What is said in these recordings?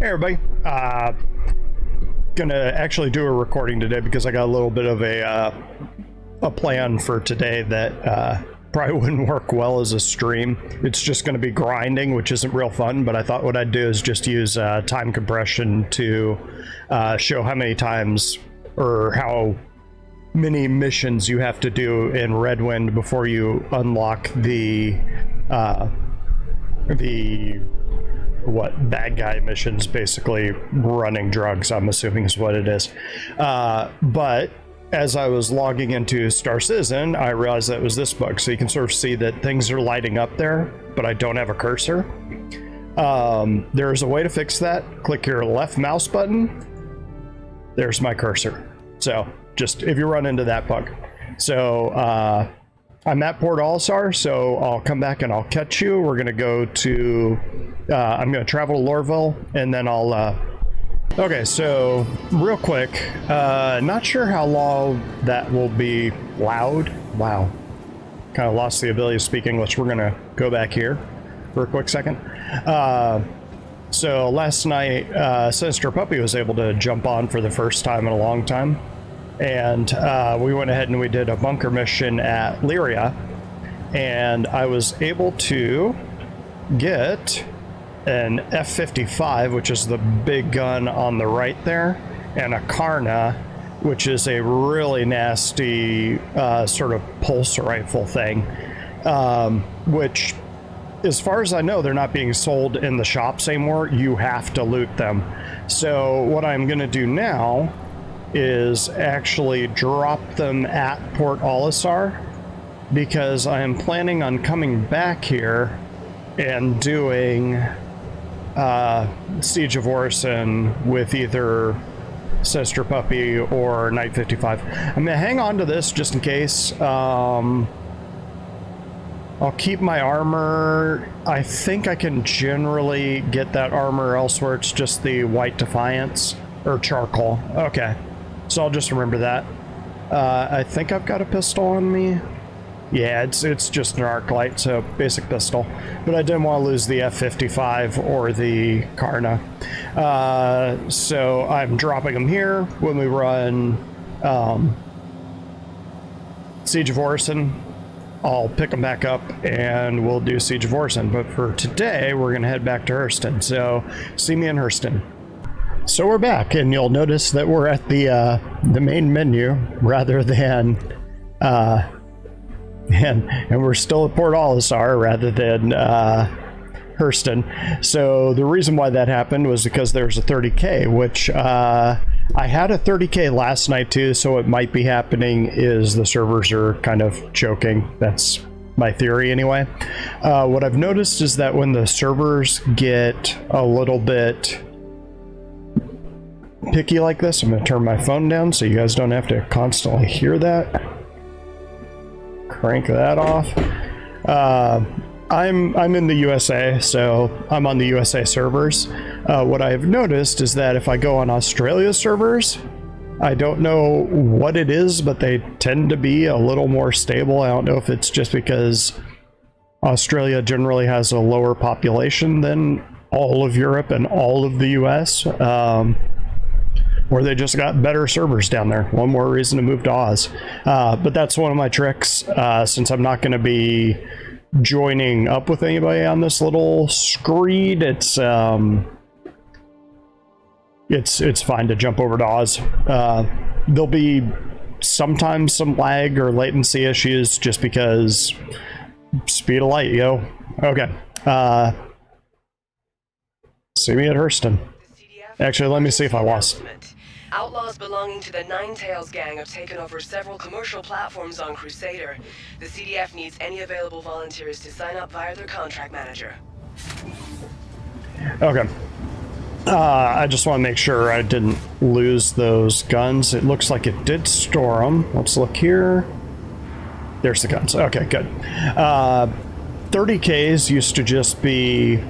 Hey everybody, gonna actually do a recording today because I got a little bit of a plan for today that probably wouldn't work well as a stream. It's just gonna be grinding, which isn't real fun, but I thought what I'd do is just use time compression to show how many times or how many missions you have to do in Redwind before you unlock the bad guy missions, basically running drugs, I'm assuming is what it is. But as I was logging into Star Citizen, I realized that it was this bug. So you can sort of see that things are lighting up there, but I don't have a cursor. There's a way to fix that. Click your left mouse button. There's my cursor. So just if you run into that bug. So I'm at Port Olisar, so I'll come back and I'll catch you. We're gonna go to I'm gonna travel to Lorville, and then I'll okay, so real quick, not sure how long that will be loud. Wow, kind of lost the ability to speak English. We're gonna go back here for a quick second. So last night Sinister Puppy was able to jump on for the first time in a long time, and we went ahead and we did a bunker mission at Lyria, and I was able to get an F-55, which is the big gun on the right there, and a Karna, which is a really nasty sort of pulse rifle thing, which, as far as I know, they're not being sold in the shops anymore. You have to loot them. So what I'm going to do now is actually drop them at Port Olisar, because I am planning on coming back here and doing Siege of Orison with either Sinister Puppy or Knight 55. I'm gonna hang on to this just in case. I'll keep my armor. I think I can generally get that armor elsewhere. It's just the White Defiance or charcoal. Okay, so I'll just remember that. I think I've got a pistol on me. Yeah, it's just an arc light, so basic pistol. But I didn't want to lose the F-55 or the Karna. So I'm dropping them here when we run Siege of Orison. I'll pick them back up and we'll do Siege of Orison. But for today, we're going to head back to Hurston. So see me in Hurston. So we're back, and you'll notice that we're at the main menu rather than... And we're still at Port Olisar rather than Hurston. So the reason why that happened was because there's a 30K, which I had a 30K last night too, so what might be happening is the servers are kind of choking. That's my theory anyway. What I've noticed is that when the servers get a little bit picky like this, I'm going to turn my phone down so you guys don't have to constantly hear that. Crank that off. I'm in the USA, so I'm on the USA servers. What I've noticed is that if I go on Australia servers, I don't know what it is, but they tend to be a little more stable. I don't know if it's just because Australia generally has a lower population than all of Europe and all of the US, or they just got better servers down there. One more reason to move to Oz. But that's one of my tricks, since I'm not going to be joining up with anybody on this little screed. It's fine to jump over to Oz. There'll be sometimes some lag or latency issues just because speed of light, yo. Okay. See me at Hurston. Actually, let me see if I lost. Outlaws belonging to the Nine Tails gang have taken over several commercial platforms on Crusader. The CDF needs any available volunteers to sign up via their contract manager. Okay. I just want to make sure I didn't lose those guns. It looks like it did store them. Let's look here. There's the guns. Okay, good. 30Ks used to just be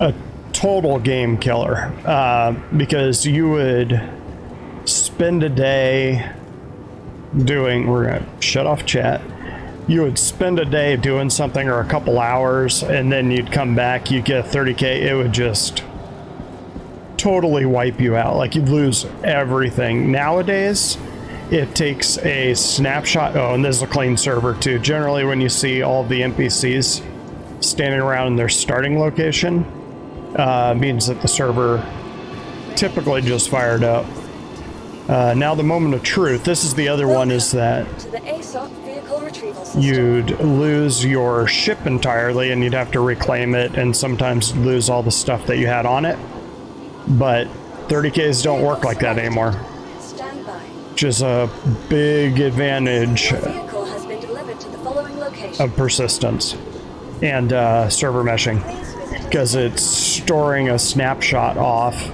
a total game killer, because you would spend a day doing, we're gonna shut off chat, you would spend a day doing something or a couple hours, and then you'd come back, you'd get a 30K, it would just totally wipe you out. Like, you lose everything. Nowadays, it takes a snapshot. Oh, and this is a clean server too. Generally, when you see all of the NPCs standing around in their starting location, means that the server typically just fired up. Now the moment of truth. This is the other one, is that you'd lose your ship entirely and you'd have to reclaim it, and sometimes lose all the stuff that you had on it. But 30Ks don't work like that anymore, which is a big advantage of persistence and server meshing, because it's storing a snapshot off.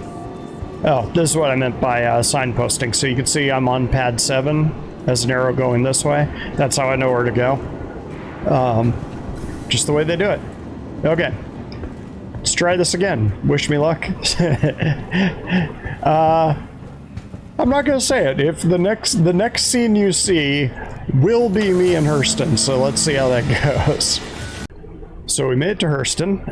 Oh, this is what I meant by signposting. So you can see I'm on pad 7 as an arrow going this way. That's how I know where to go. Just the way they do it. Okay. Let's try this again. Wish me luck. I'm not gonna say it. If the next scene you see will be me and Hurston, so let's see how that goes. So we made it to Hurston.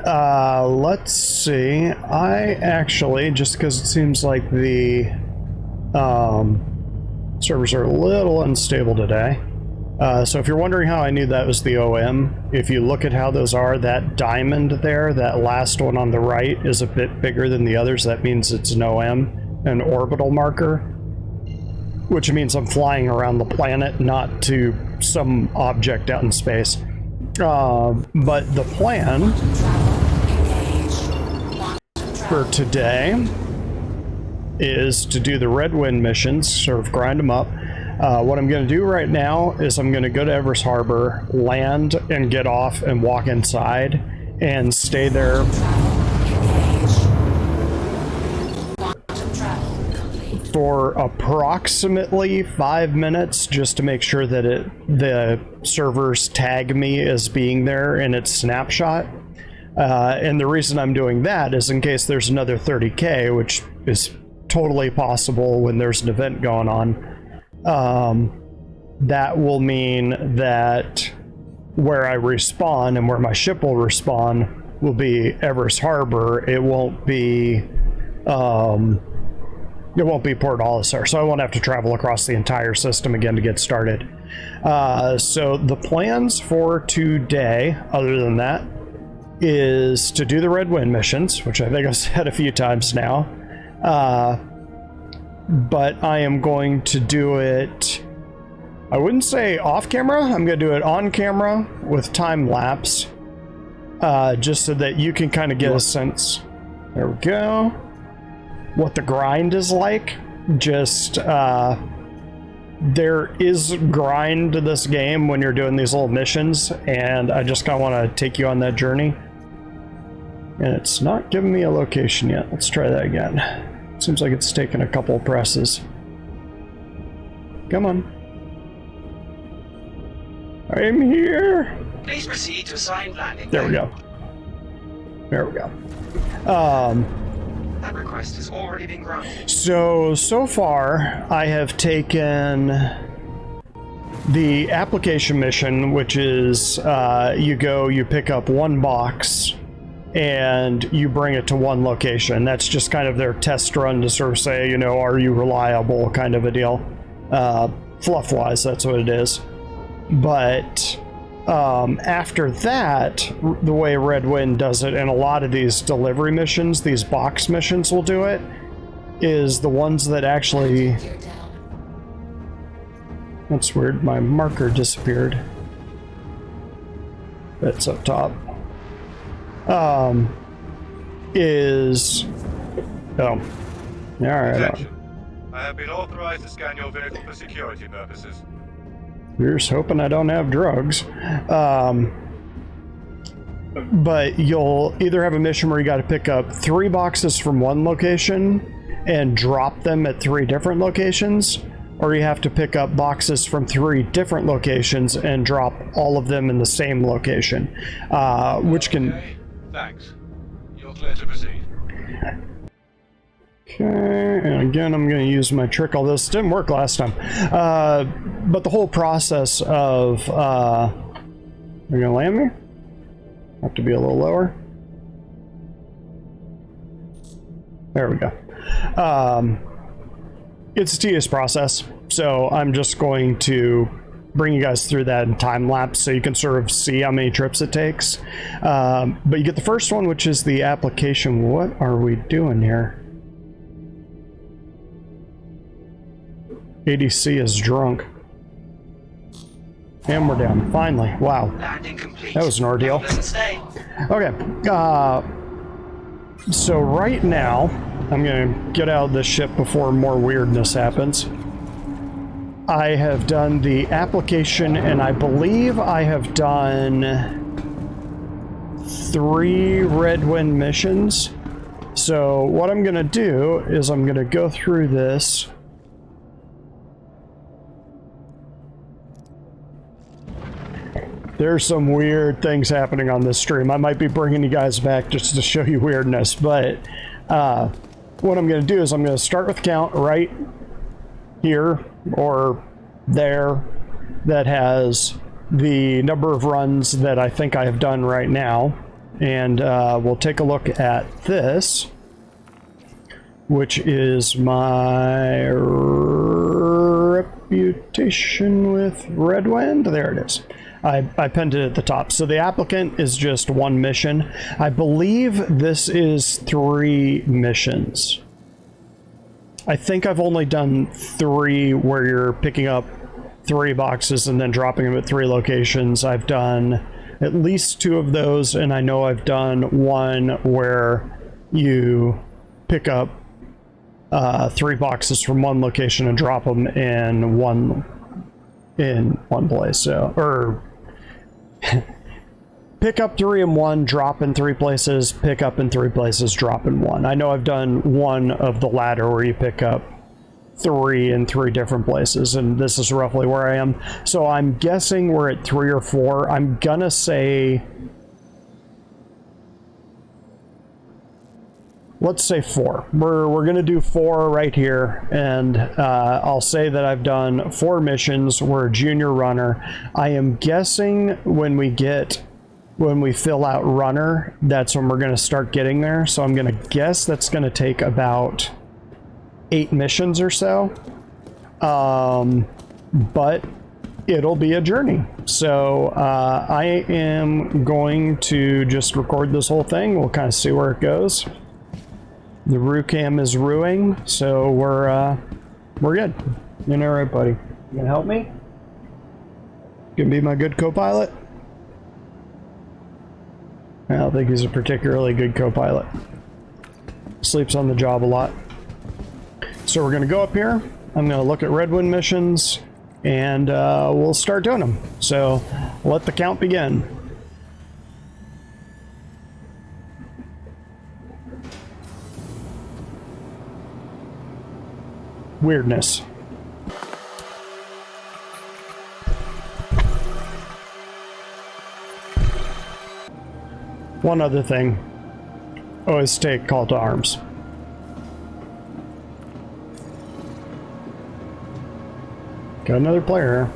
Let's see. I actually, just because it seems like the servers are a little unstable today. So if you're wondering how I knew that was the OM, if you look at how those are, that diamond there, that last one on the right, is a bit bigger than the others. That means it's an OM, an orbital marker, which means I'm flying around the planet, not to some object out in space. But the plan for today is to do the Red Wind missions, sort of grind them up. What I'm going to do right now is I'm going to go to Evers Harbor, land, and get off and walk inside and stay there for approximately 5 minutes, just to make sure that the servers tag me as being there in its snapshot. And the reason I'm doing that is in case there's another 30K, which is totally possible when there's an event going on. That will mean that where I respawn and where my ship will respawn will be Evers Harbor. It won't be Port Olisar, so I won't have to travel across the entire system again to get started. So the plans for today, other than that, is to do the Red Wind missions, which I think I've said a few times now. But I am going to do it, I wouldn't say off camera, I'm going to do it on camera with time lapse, just so that you can kind of get a sense, there we go, what the grind is like. Just, there is grind to this game when you're doing these little missions, and I just kind of want to take you on that journey. And it's not giving me a location yet. Let's try that again. Seems like it's taken a couple of presses. Come on. I'm here. Please proceed to assigned landing. There we go. There we go. That request has already been granted. So far, I have taken the application mission, which is you pick up one box, and you bring it to one location. That's just kind of their test run to sort of say, you know, are you reliable, kind of a deal. Fluff-wise, that's what it is. But after that, the way Red Wind does it, and a lot of these delivery missions, these box missions will do it, is the ones that actually... That's weird, my marker disappeared. That's up top. Is... Oh. Alright. Attention. I have been authorized to scan your vehicle for security purposes. You're just hoping I don't have drugs. But you'll either have a mission where you got to pick up 3 boxes from one location and drop them at 3 different locations, or you have to pick up boxes from 3 different locations and drop all of them in the same location, which can... Okay. Thanks. You're clear to proceed. Okay, and again, I'm going to use my trick, although this didn't work last time. But the whole process of... Are you going to land me? Have to be a little lower. There we go. It's a tedious process, so I'm just going to bring you guys through that in time lapse so you can sort of see how many trips it takes. But you get the first one, which is the application. What are we doing here? ADC is drunk. And we're down, finally. Wow. Landing complete. That was an ordeal. Doesn't stay. Okay, so right now, I'm gonna get out of this ship before more weirdness happens. I have done the application, and I believe I have done 3 Red Wind missions. So what I'm gonna do is I'm gonna go through this. There's some weird things happening on this stream. I might be bringing you guys back just to show you weirdness, but what I'm going to do is I'm going to start with count right here or there that has the number of runs that I think I have done right now, and we'll take a look at this, which is my reputation with Red Wind. There it is. I pinned it at the top. So the applicant is just 1 mission. I believe this is 3 missions. I think I've only done 3 where you're picking up 3 boxes and then dropping them at 3 locations. I've done at least 2 of those, and I know I've done 1 where you pick up 3 boxes from 1 location and drop them in one place. So, or pick up 3 in 1, drop in 3 places, pick up in 3 places, drop in 1. I know I've done 1 of the latter where you pick up 3 in 3 different places, and this is roughly where I am. So I'm guessing we're at 3 or 4. I'm gonna say, let's say 4. We're gonna do 4 right here, and I'll say that I've done 4 missions. We're a junior runner. I am guessing when we fill out runner, that's when we're gonna start getting there. So I'm gonna guess that's gonna take about 8 missions or so. But it'll be a journey. So I am going to just record this whole thing. We'll kind of see where it goes. The Rucam is ruing, so we're good. You know, right, buddy? You gonna help me? Gonna be my good co-pilot? I don't think he's a particularly good co-pilot. Sleeps on the job a lot. So we're gonna go up here. I'm gonna look at Red Wind missions, and we'll start doing them. So let the count begin. Weirdness. One other thing. Always take call to arms. Got another player here.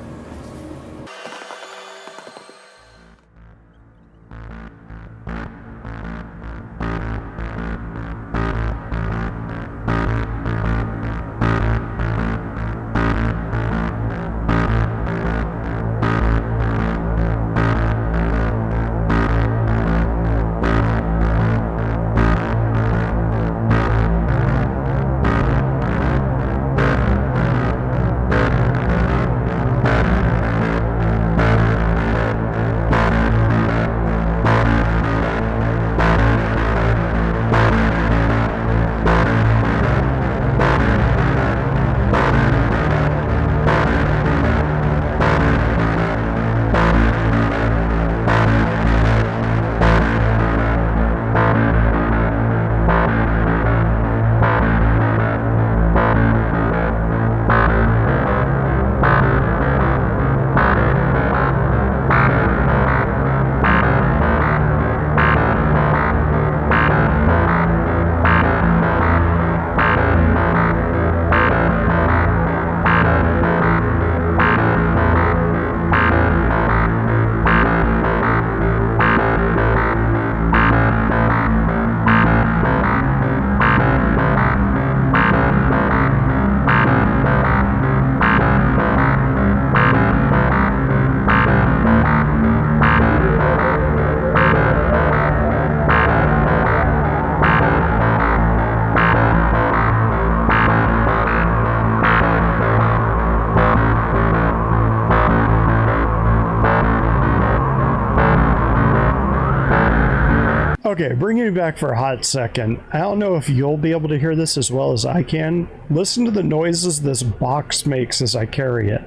Okay, bringing you back for a hot second. I don't know if you'll be able to hear this as well as I can. Listen to the noises this box makes as I carry it.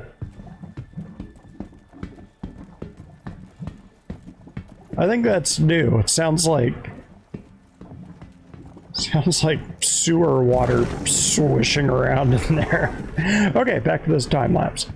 I think that's new. It sounds like sewer water swishing around in there. Okay, back to this time lapse.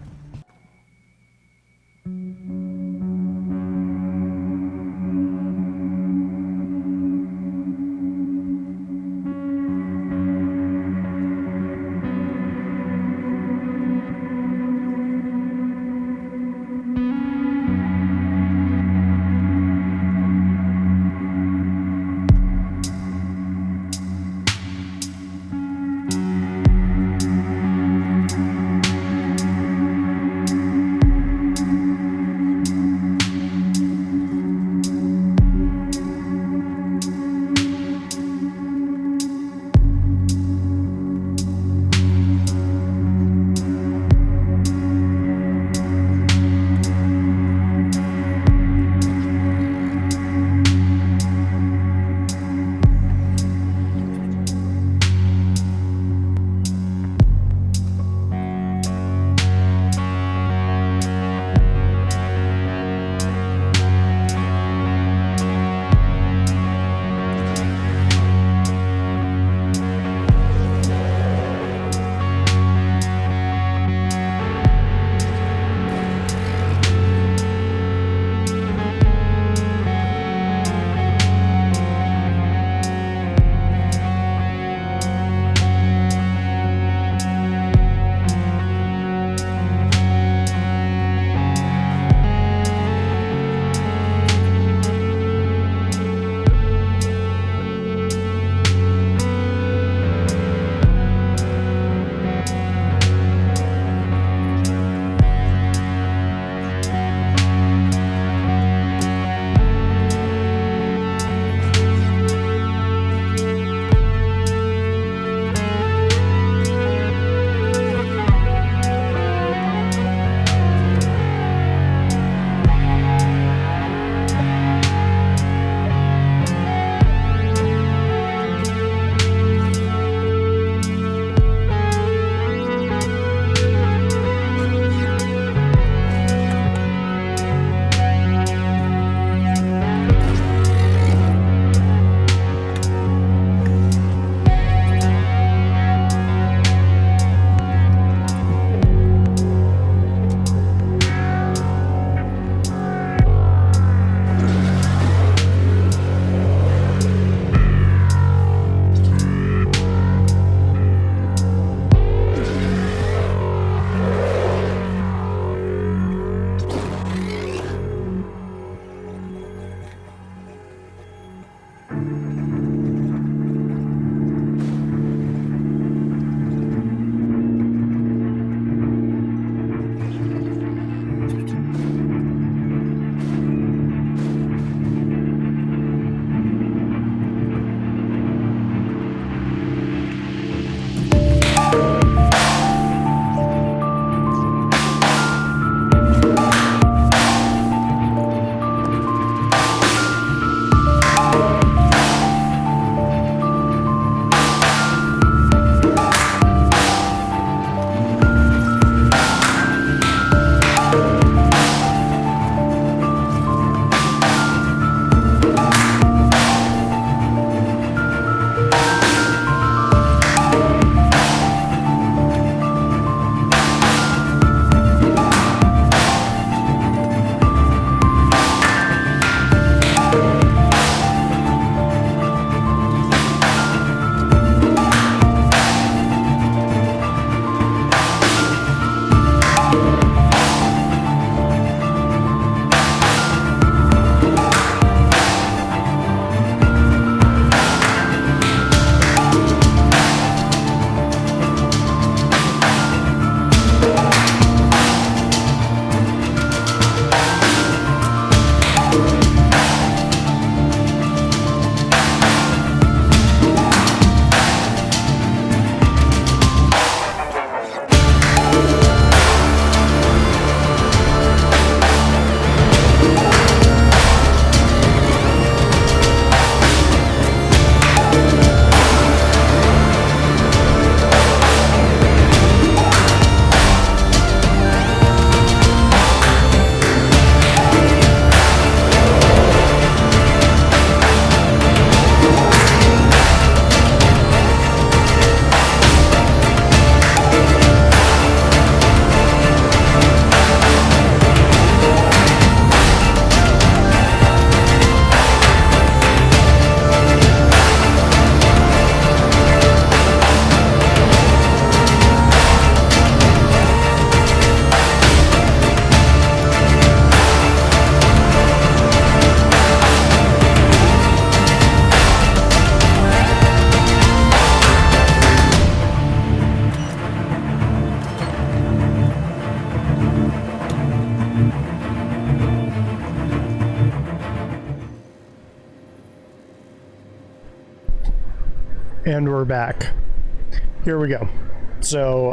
And we're back. Here we go. So,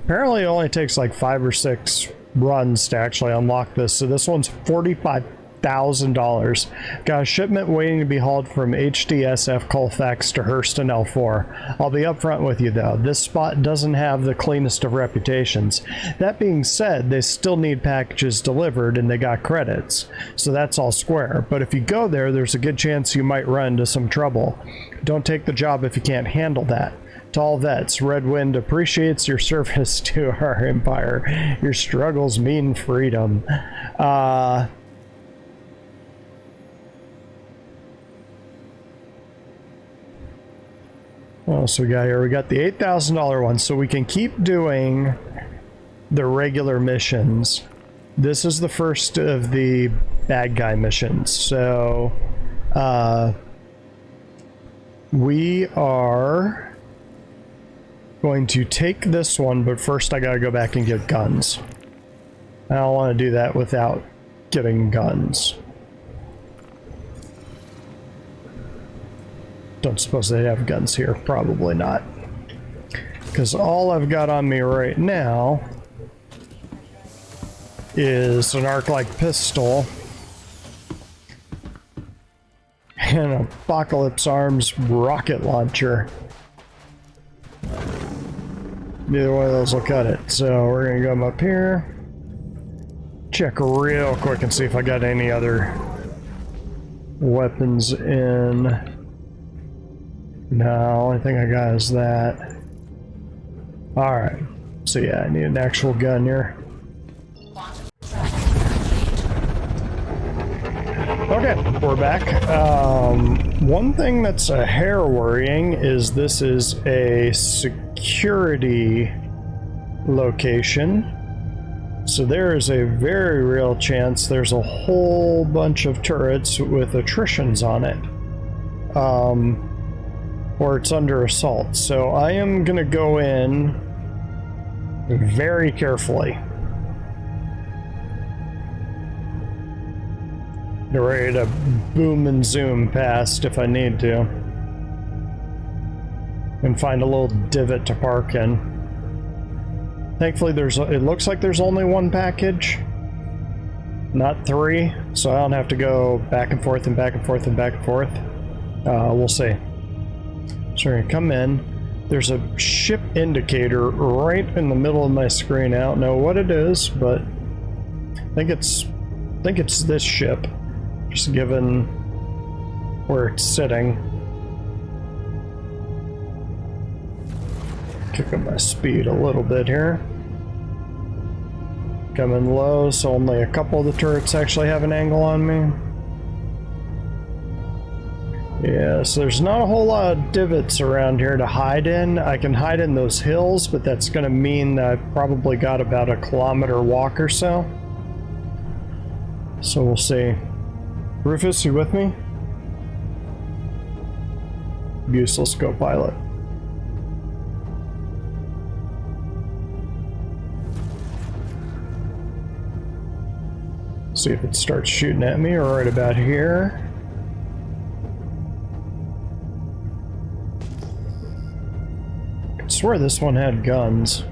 apparently it only takes like 5 or 6 runs to actually unlock this. So this one's $45,000. Got a shipment waiting to be hauled from HDSF Colfax to Hurston L4. I'll be upfront with you though, this spot doesn't have the cleanest of reputations. That being said, they still need packages delivered and they got credits, so that's all square. But if you go there, there's a good chance you might run into some trouble. Don't take the job if you can't handle that. To all vets, Red Wind appreciates your service to our empire. Your struggles mean freedom. What else we got here? We got the $8,000 one, so we can keep doing the regular missions. This is the first of the bad guy missions, so we are going to take this one, but first I gotta go back and get guns. I don't want to do that without getting guns. Don't suppose they have guns here. Probably not. Because all I've got on me right now is an arc-like pistol and an Apocalypse Arms rocket launcher. Neither one of those will cut it. So we're going to come up here. Check real quick and see if I got any other weapons in. No, only thing I got is that. Alright. So yeah, I need an actual gun here. Okay, we're back. One thing that's a hair worrying is this is a security location. So there is a very real chance there's a whole bunch of turrets with attritions on it. Or it's under assault. So I am gonna go in very carefully. Get ready to boom and zoom past if I need to. And find a little divot to park in. Thankfully it looks like there's only one package, not 3, so I don't have to go back and forth and back and forth and back and forth. We'll see. So we're gonna come in. There's a ship indicator right in the middle of my screen. I don't know what it is, but I think it's this ship, just given where it's sitting. Kick up my speed a little bit here. Coming low, so only a couple of the turrets actually have an angle on me. Yeah, so there's not a whole lot of divots around here to hide in. I can hide in those hills, but that's going to mean that I've probably got about a kilometer walk or so. So we'll see. Rufus, you with me? Useless co-pilot. See if it starts shooting at me right about here. I swear this one had guns.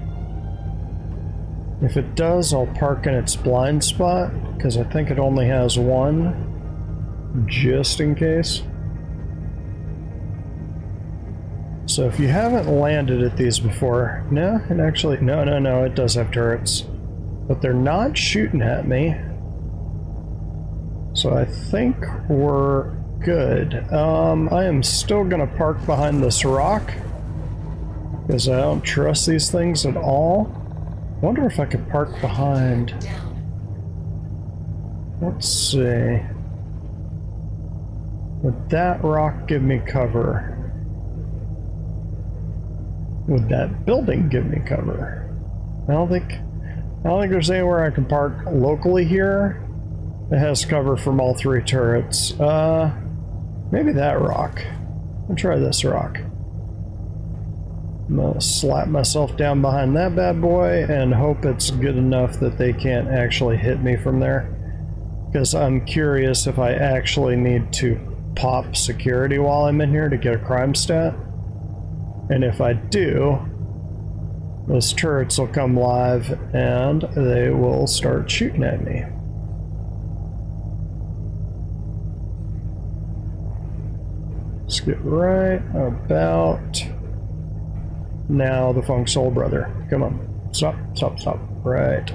If it does, I'll park in its blind spot, because I think it only has one, just in case. So if you haven't landed at these before, no, it actually, no, it does have turrets. But they're not shooting at me. So I think we're good. I am still gonna park behind this rock, because I don't trust these things at all. I wonder if I could park behind. Let's see. Would that rock give me cover? Would that building give me cover? I don't think there's anywhere I can park locally here that has cover from all 3 turrets. Maybe that rock. I'll try this rock. I'm gonna slap myself down behind that bad boy and hope it's good enough that they can't actually hit me from there. Because I'm curious if I actually need to pop security while I'm in here to get a crime stat. And if I do, those turrets will come live and they will start shooting at me. Let's get right about now. The Funk Soul Brother. Come on. Stop, stop, stop. Right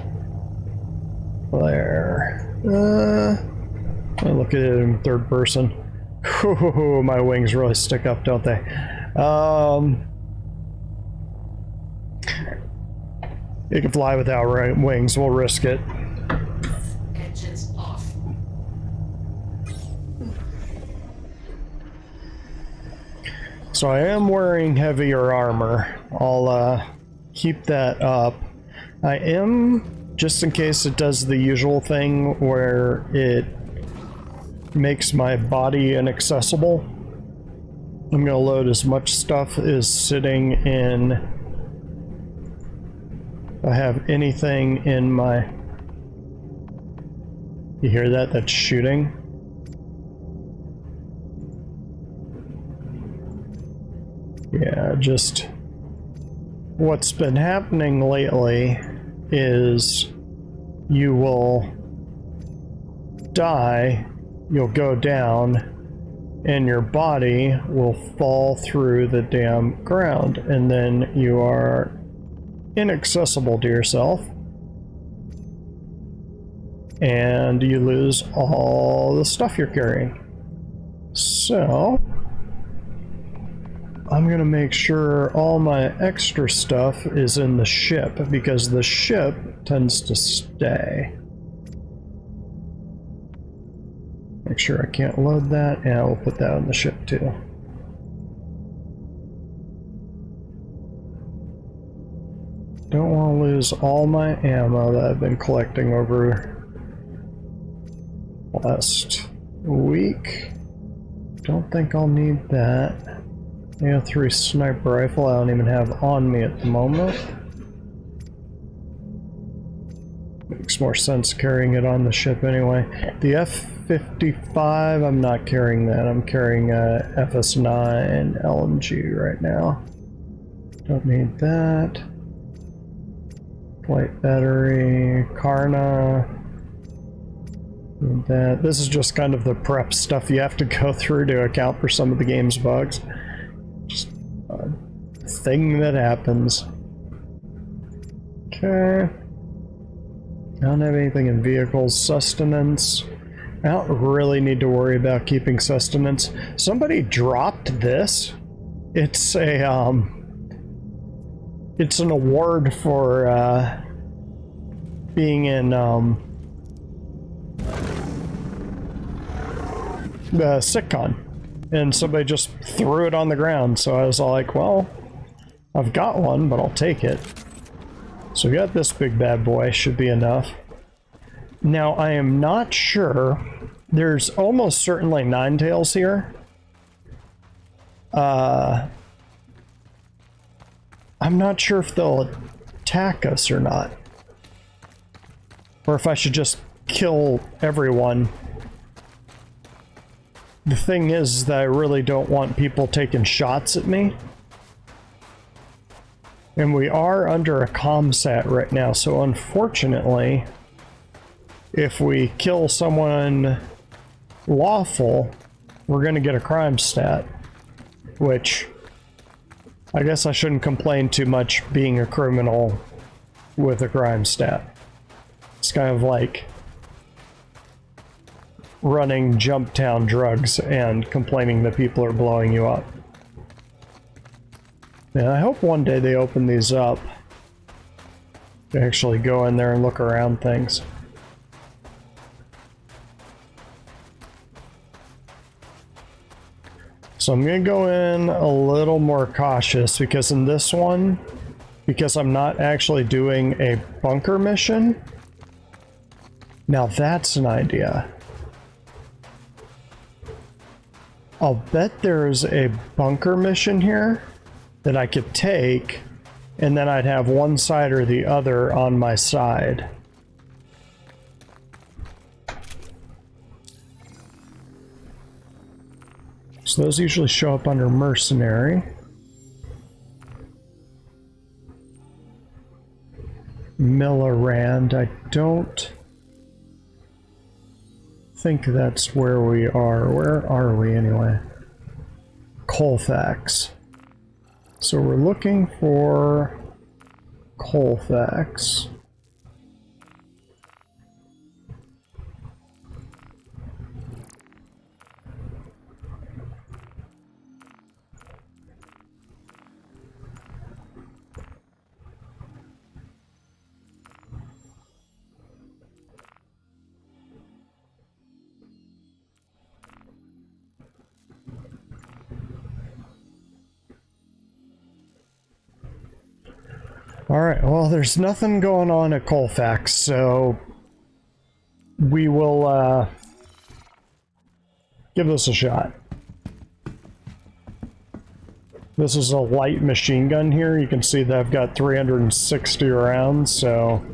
there. I look at it in third person. Ooh, my wings really stick up, don't they? You can fly without wings. We'll risk it. Engines off. So I am wearing heavier armor. I'll keep that up. I am, just in case it does the usual thing where it makes my body inaccessible, I'm gonna load as much stuff as sitting in. If I have anything in my... You hear that? That's shooting. Yeah, just what's been happening lately is you will die, you'll go down, and your body will fall through the damn ground, and then you are inaccessible to yourself, and you lose all the stuff you're carrying. So I'm gonna make sure all my extra stuff is in the ship, because the ship tends to stay. Make sure I can't load that, and we'll put that on the ship too. Don't want to lose all my ammo that I've been collecting over last week. Don't think I'll need that. AO3 sniper rifle I don't even have on me at the moment. Makes more sense carrying it on the ship anyway. The F-55, I'm not carrying that. I'm carrying a FS9 LMG right now. Don't need that. Light battery, Karna. Need that. This is just kind of the prep stuff you have to go through to account for some of the game's bugs. Just a thing that happens. Okay. I don't have anything in vehicles. Sustenance. I don't really need to worry about keeping sustenance. Somebody dropped this. It's a, it's an award for, being in, the SitCon. And somebody just threw it on the ground, so I was like, well, I've got one, but I'll take it. So we got this big bad boy, should be enough. Now, I am not sure. There's almost certainly nine tails here. I'm not sure if they'll attack us or not. Or if I should just kill everyone. The thing is that I really don't want people taking shots at me. And we are under a comsat right now, so unfortunately, if we kill someone lawful, we're gonna get a crime stat. Which, I guess I shouldn't complain too much being a criminal with a crime stat. It's kind of like running Jumptown drugs and complaining that people are blowing you up. And I hope one day they open these up to actually go in there and look around things. So I'm going to go in a little more cautious, because in this one, because I'm not actually doing a bunker mission. Now that's an idea. I'll bet there's a bunker mission here that I could take, and then I'd have one side or the other on my side. So those usually show up under mercenary. Millerand, I don't think that's where we are. Where are we anyway? Colfax. So we're looking for Colfax. Alright, well, there's nothing going on at Colfax, so we will give this a shot. This is a light machine gun here. You can see that I've got 360 rounds, so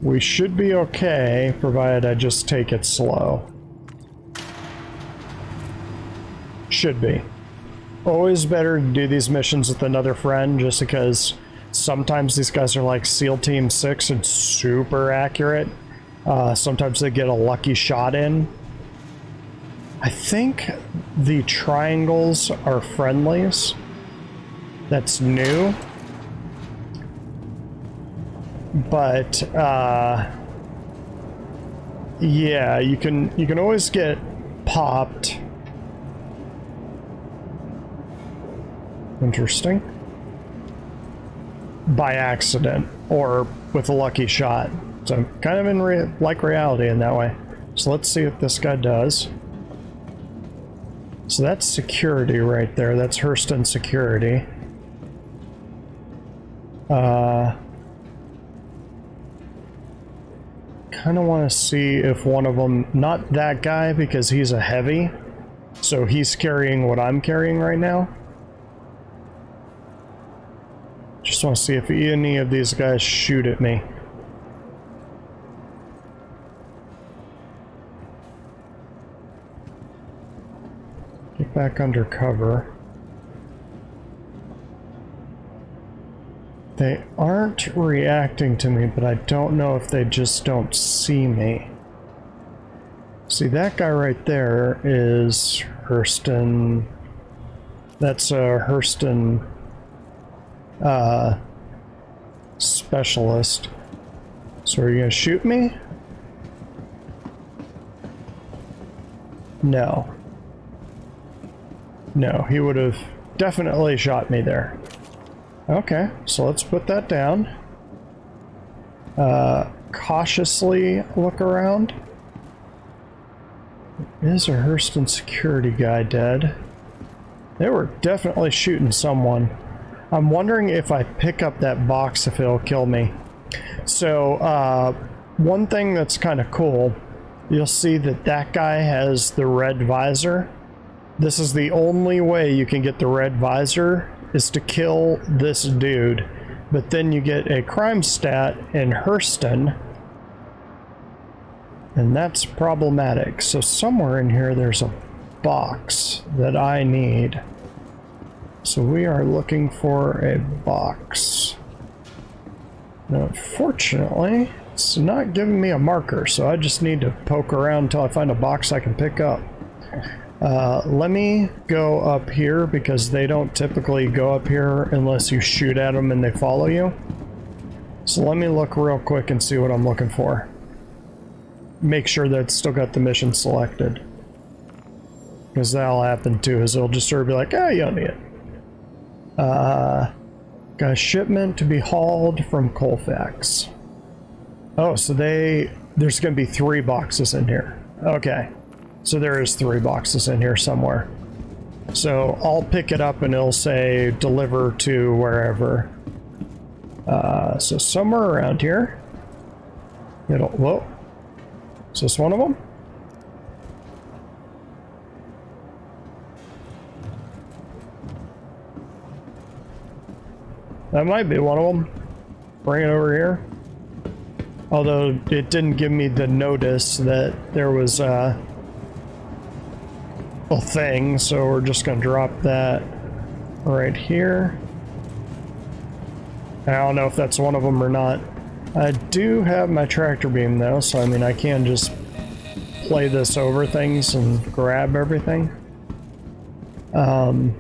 we should be okay, provided I just take it slow. Should be. Always better to do these missions with another friend, just because sometimes these guys are like SEAL Team 6 and super accurate. Sometimes they get a lucky shot in. I think the triangles are friendlies. That's new. But yeah, you can always get popped. Interesting. By accident, or with a lucky shot. So kind of in like reality in that way. So let's see what this guy does. So that's security right there. That's Hurston security. Kind of want to see if one of them, not that guy because he's a heavy, so he's carrying what I'm carrying right now. Just want to see if any of these guys shoot at me. Get back under cover. They aren't reacting to me, but I don't know if they just don't see me. See, that guy right there is Hurston. That's a Hurston specialist. So are you gonna shoot me? No. No, he would have definitely shot me there. Okay, so let's put that down. Cautiously look around. Is a Hurston security guy dead? They were definitely shooting someone. I'm wondering if I pick up that box if it'll kill me. So, one thing that's kind of cool, you'll see that that guy has the red visor. This is the only way you can get the red visor, is to kill this dude. But then you get a crime stat in Hurston, and that's problematic. So somewhere in here there's a box that I need. So we are looking for a box. Now, unfortunately, it's not giving me a marker, so I just need to poke around until I find a box I can pick up. Let me go up here, because they don't typically go up here unless you shoot at them and they follow you. So let me look real quick and see what I'm looking for. Make sure that it's still got the mission selected. Because that'll happen too, is it'll just sort of be like, ah, you don't need it. Got a shipment to be hauled from Colfax. Oh, so there's going to be 3 boxes in here. Okay. So there is 3 boxes in here somewhere. So I'll pick it up and it'll say deliver to wherever. So somewhere around here. Whoa. Is this one of them? That might be one of them. Bring it over here. Although it didn't give me the notice that there was a thing, so we're just gonna drop that right here. I don't know if that's one of them or not. I do have my tractor beam though, so I mean I can just play this over things and grab everything. I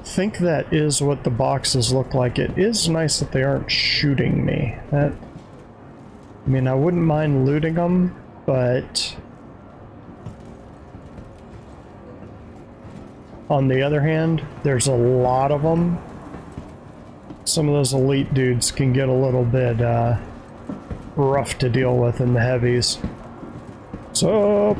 think that is what the boxes look like. It is nice that they aren't shooting me. I mean, I wouldn't mind looting them, but on the other hand, there's a lot of them. Some of those elite dudes can get a little bit rough to deal with in the heavies. So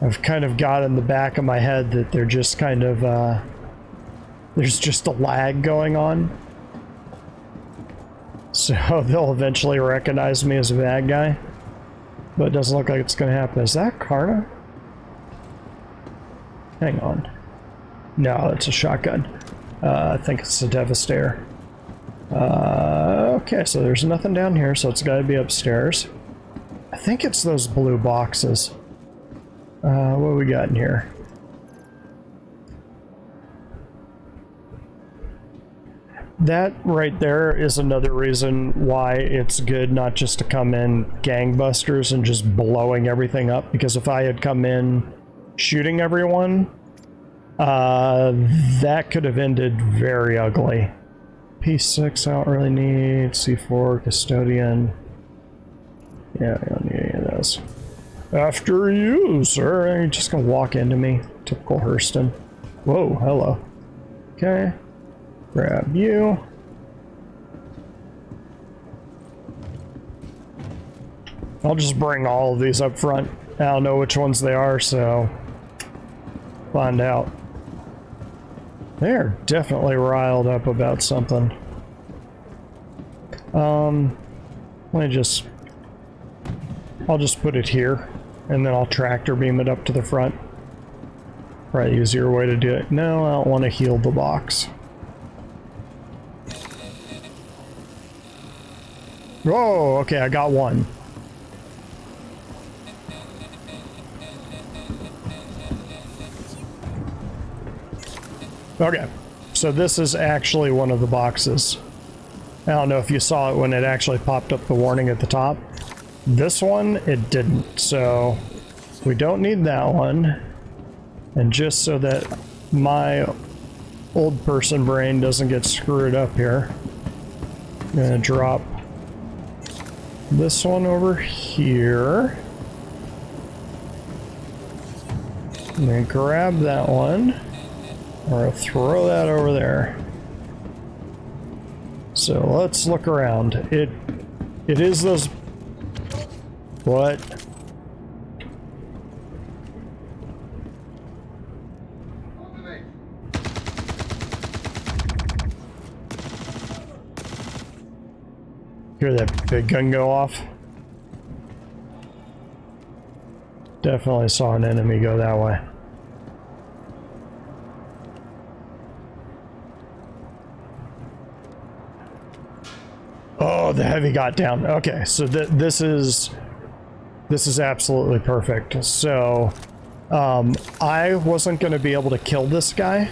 I've kind of got in the back of my head that they're just kind of there's just a lag going on. So they'll eventually recognize me as a bad guy. But it doesn't look like it's going to happen. Is that Karna? Hang on. No, it's a shotgun. I think it's a Devastator. Okay, so there's nothing down here, so it's got to be upstairs. I think it's those blue boxes. What we got in here? That right there is another reason why it's good not just to come in gangbusters and just blowing everything up, because if I had come in shooting everyone, that could have ended very ugly. P6 I don't really need. C4, Custodian. Yeah, I don't need any of those. After you, sir. You're just gonna walk into me. Typical Hurston. Whoa, hello. Okay. Grab you. I'll just bring all of these up front. I don't know which ones they are, so find out. They're definitely riled up about something. Let me just... I'll just put it here, and then I'll tractor beam it up to the front. Probably easier way to do it. No, I don't want to heal the box. Whoa, okay, I got one. Okay, so this is actually one of the boxes. I don't know if you saw it when it actually popped up the warning at the top. This one, it didn't, so we don't need that one. And just so that my old person brain doesn't get screwed up here, I'm gonna drop this one over here. And then grab that one. Or throw that over there. So let's look around. It is those... What? Hear that big gun go off? Definitely saw an enemy go that way. Oh, the heavy got down. Okay, so this is absolutely perfect. So, I wasn't going to be able to kill this guy,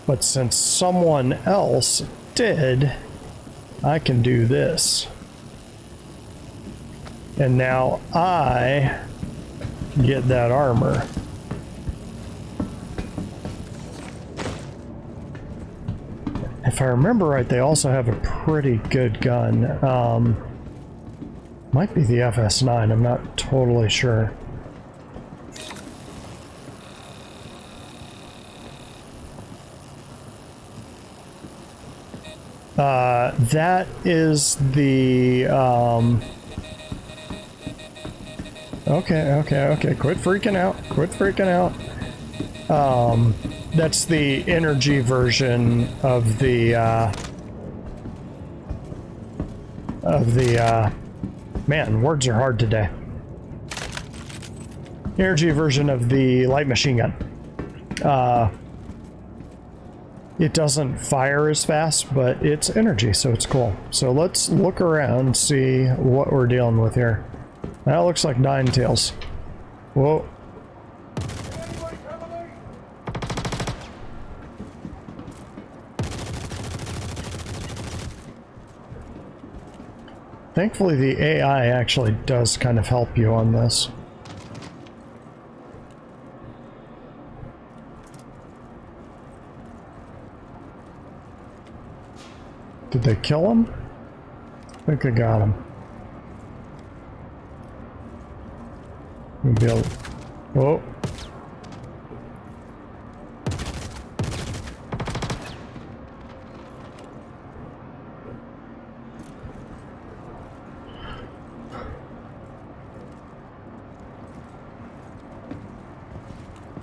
but since someone else did, I can do this. And now I get that armor. If I remember right, they also have a pretty good gun. Might be the FS9, I'm not totally sure. That is the, Okay, quit freaking out, that's the energy version of the, man, words are hard today. Energy version of the light machine gun. it doesn't fire as fast, but it's energy, so it's cool. So let's look around and see what we're dealing with here. That looks like nine tails. Whoa. Thankfully, the AI actually does kind of help you on this. Did they kill him? I think I got him. Maybe I'll... Whoa.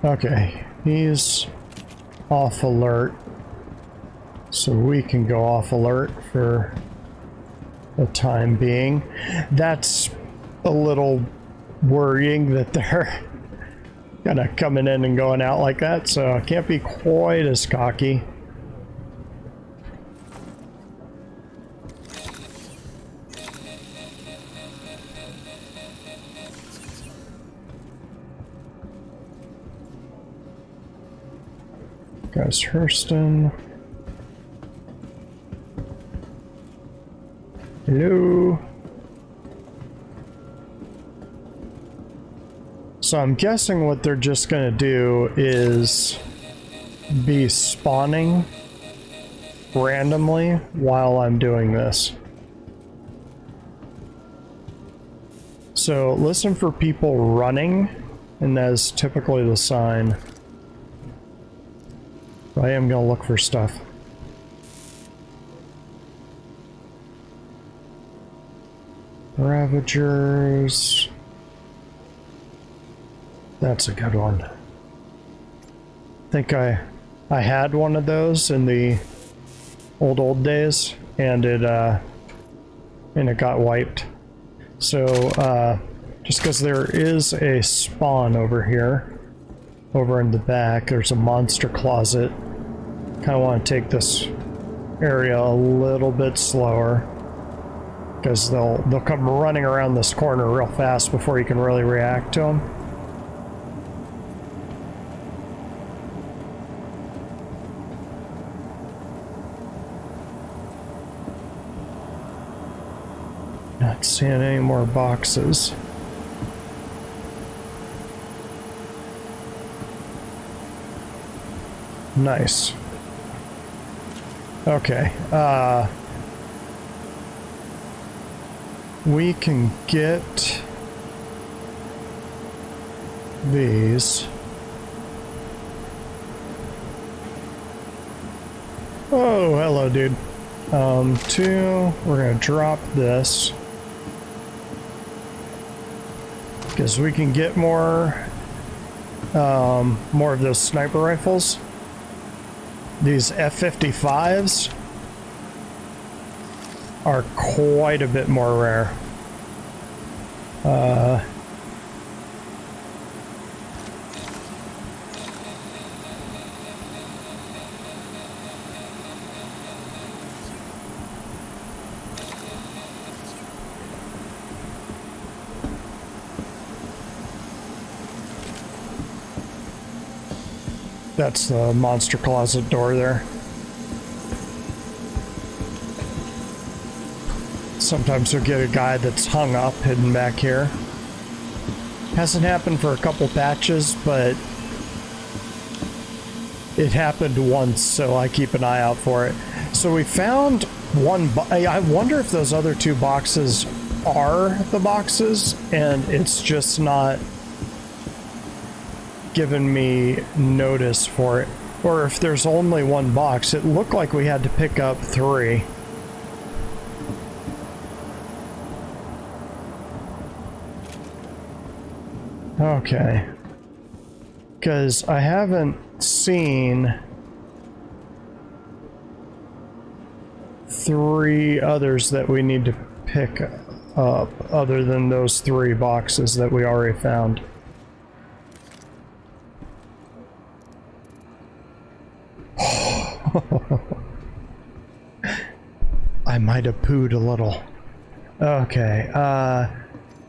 Okay, he's off alert, so we can go off alert for the time being. That's a little worrying that they're kind of coming in and going out like that, so I can't be quite as cocky. Guys, Hurston. Hello. So I'm guessing what they're just gonna do is be spawning randomly while I'm doing this. So listen for people running, and that's typically the sign. I am gonna look for stuff. Ravagers. That's a good one. I think I had one of those in the old days, and it got wiped. So just because there is a spawn over here, over in the back, there's a monster closet. Kind of want to take this area a little bit slower, because they'll come running around this corner real fast before you can really react to them. Not seeing any more boxes. Nice. Okay, we can get these. Oh, hello, dude. We're gonna drop this, because we can get more of those sniper rifles. These F-55s are quite a bit more rare. That's the monster closet door there. Sometimes you'll get a guy that's hung up hidden back here. Hasn't happened for a couple patches, but it happened once, so I keep an eye out for it. So we found one. I wonder if those other two boxes are the boxes, and it's just not given me notice for it, or if there's only one box. It looked like we had to pick up 3. Okay, because I haven't seen 3 others that we need to pick up other than those 3 boxes that we already found. I might have pooed a little. Okay,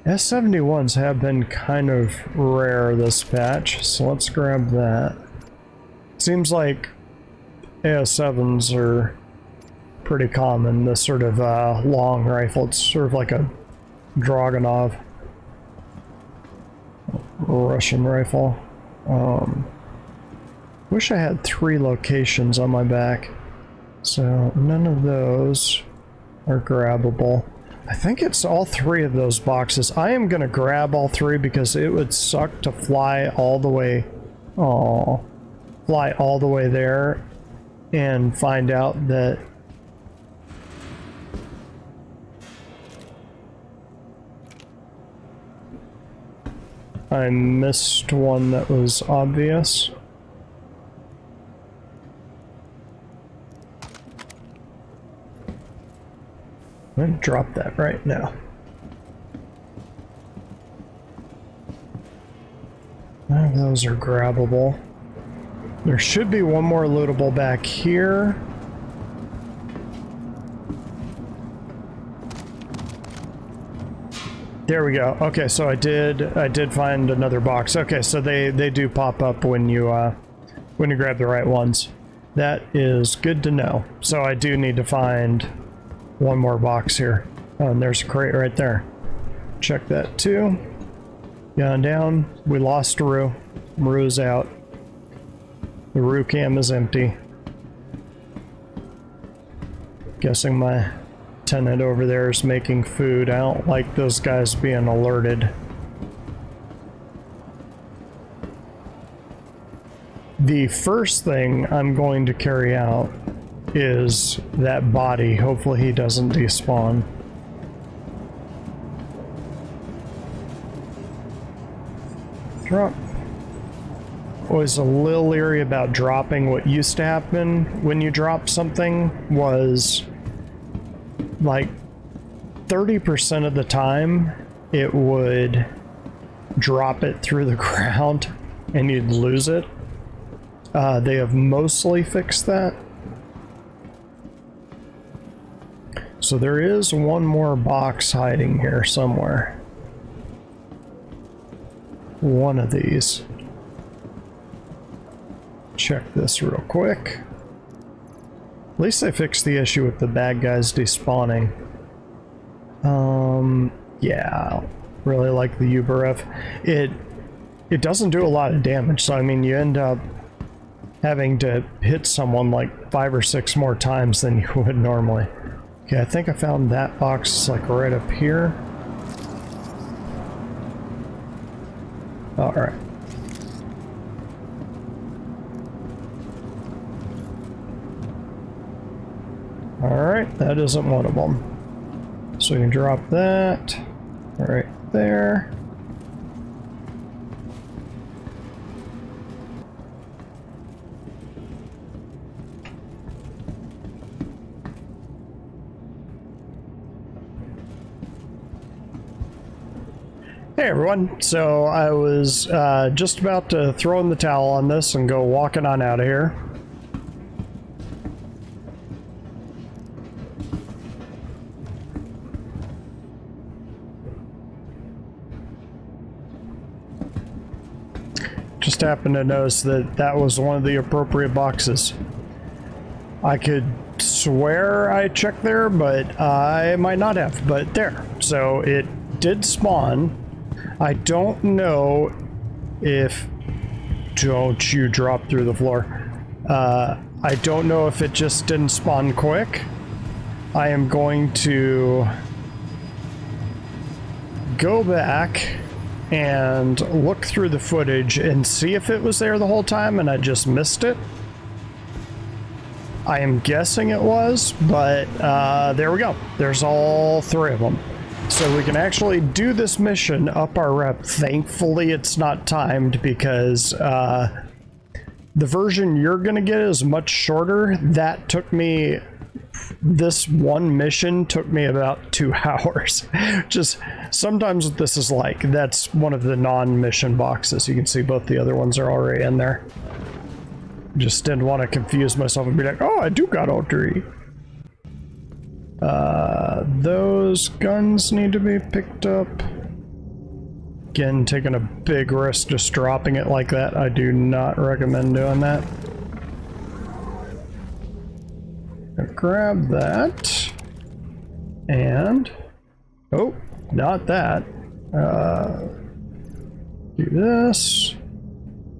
S71s have been kind of rare this patch, so let's grab that. Seems like AS7s are pretty common, this sort of long rifle. It's sort of like a Dragunov Russian rifle. Wish I had 3 locations on my back. So none of those are grabbable. I think it's all 3 of those boxes. I am gonna grab all 3 because it would suck to fly all the way, fly all the way there and find out that I missed one that was obvious. I'm gonna drop that right now. None of those are grabbable. There should be one more lootable back here. There we go. Okay, so I did find another box. Okay, so they do pop up when you grab the right ones. That is good to know. So I do need to find one more box here. Oh, and there's a crate right there. Check that too. Going down. We lost Rue. Rue's out. The Rue cam is empty. Guessing my tenant over there is making food. I don't like those guys being alerted. The first thing I'm going to carry out is that body. Hopefully he doesn't despawn. Drop. Was a little leery about dropping. What used to happen when you drop something was like 30% of the time it would drop it through the ground and you'd lose it. They have mostly fixed that. So there is one more box hiding here somewhere. One of these. Check this real quick. At least they fixed the issue with the bad guys despawning. Yeah, I don't really like the Uberef. It doesn't do a lot of damage, so I mean you end up having to hit someone like 5 or 6 more times than you would normally. Okay, I think I found that box. It's like right up here. Alright. Alright, that isn't one of them. So we can drop that right there. Hey everyone, so I was just about to throw in the towel on this and go walking on out of here. Just happened to notice that that was one of the appropriate boxes. I could swear I checked there, but I might not have, but there. So it did spawn. I don't know if... Don't you drop through the floor. I don't know if it just didn't spawn quick. I am going to go back and look through the footage and see if it was there the whole time and I just missed it. I am guessing it was, but there we go. There's all 3 of them. So we can actually do this mission up our rep. Thankfully it's not timed because the version you're gonna get is much shorter. That took me, this one mission took me about 2 hours. Just sometimes what this is like. That's one of the non-mission boxes. You can see both the other ones are already in there. Just didn't want to confuse myself and be like, oh, I do got all three. Those guns need to be picked up. Again, taking a big risk just dropping it like that. I do not recommend doing that. Grab that. And... oh, not that. Do this.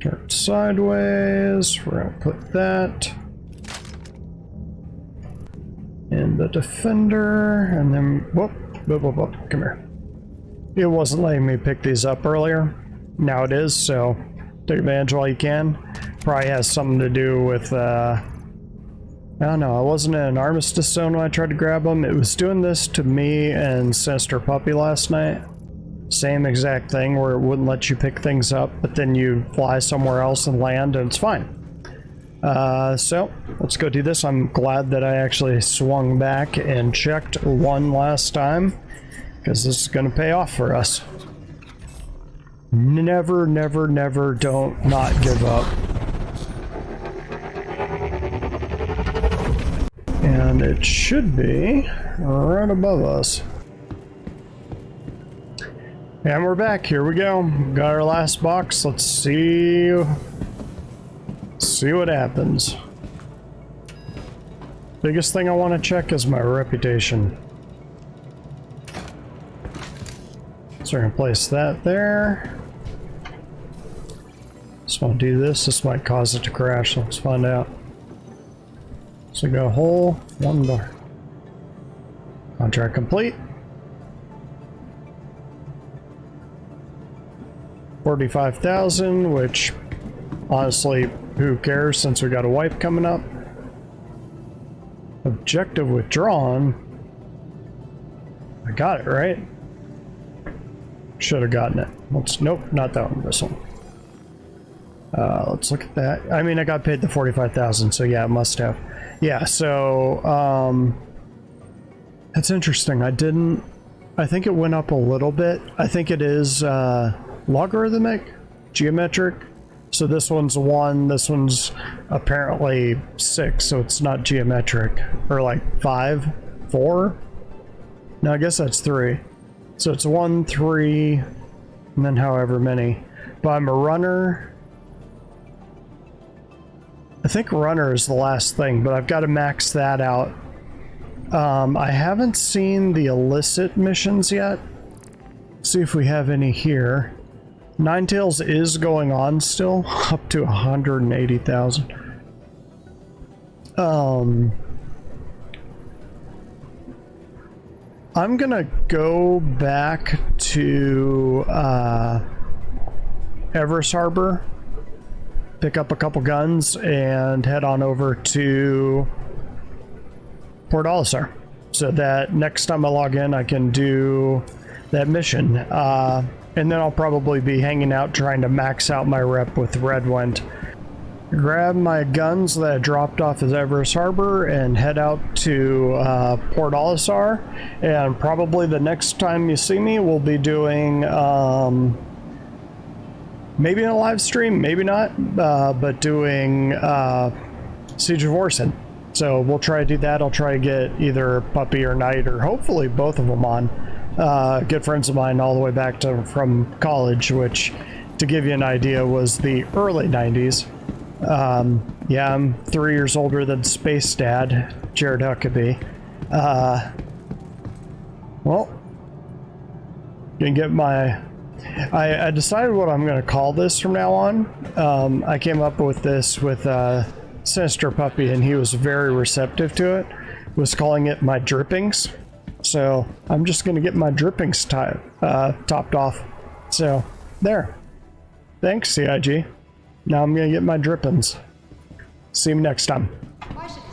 Turn it sideways. We're gonna put that in the defender, and then whoop, whoop, whoop, whoop. Come here. It wasn't letting me pick these up earlier. Now it is, so take advantage while you can. Probably has something to do with I don't know. I wasn't in an armistice zone when I tried to grab them. It was doing this to me and Sinister Puppy last night. Same exact thing where it wouldn't let you pick things up, but then you fly somewhere else and land and it's fine. So let's go do this. I'm glad that I actually swung back and checked one last time, because this is going to pay off for us. Never, never, never don't not give up. And it should be right above us. And we're back. Here we go. Got our last box. Let's see what happens. Biggest thing I want to check is my reputation. So we're gonna place that there. Just want to do this. This might cause it to crash. Let's find out. So we got a hole, one door. Contract complete. 45,000, which honestly, who cares since we got a wipe coming up. Objective withdrawn. I got it, right? Should have gotten it. Nope, not that one, this one. Let's look at that. I mean, I got paid the 45,000, so yeah, it must have. Yeah, so, that's interesting. I think it went up a little bit. I think it is, logarithmic, geometric. So this one's 1, this one's apparently 6, so it's not geometric. Or like 5, 4? No, I guess that's 3. So it's 1, 3, and then however many. But I'm a runner. I think runner is the last thing, but I've got to max that out. I haven't seen the illicit missions yet. See if we have any here. Ninetales is going on still, up to 180,000. I'm gonna go back to Everest Harbor, pick up a couple guns, and head on over to Port Olisar, so that next time I log in I can do that mission. And then I'll probably be hanging out trying to max out my rep with Redwind. Grab my guns that I dropped off at Everest Harbor and head out to Port Olisar. And probably the next time you see me, we'll be doing maybe in a live stream, maybe not, but doing Siege of Orson. So we'll try to do that. I'll try to get either Puppy or Knight, or hopefully both of them on. Good friends of mine all the way back from college, which, to give you an idea, was the early 90s. Yeah, I'm 3 years older than Space Dad, Jared Huckabee. Well, gonna get my... I decided what I'm gonna call this from now on. I came up with this with Sinister Puppy, and he was very receptive to it. Was calling it my drippings. So I'm just gonna get my drippings topped off. So there. Thanks, CIG. Now I'm gonna get my drippings. See you next time. Why should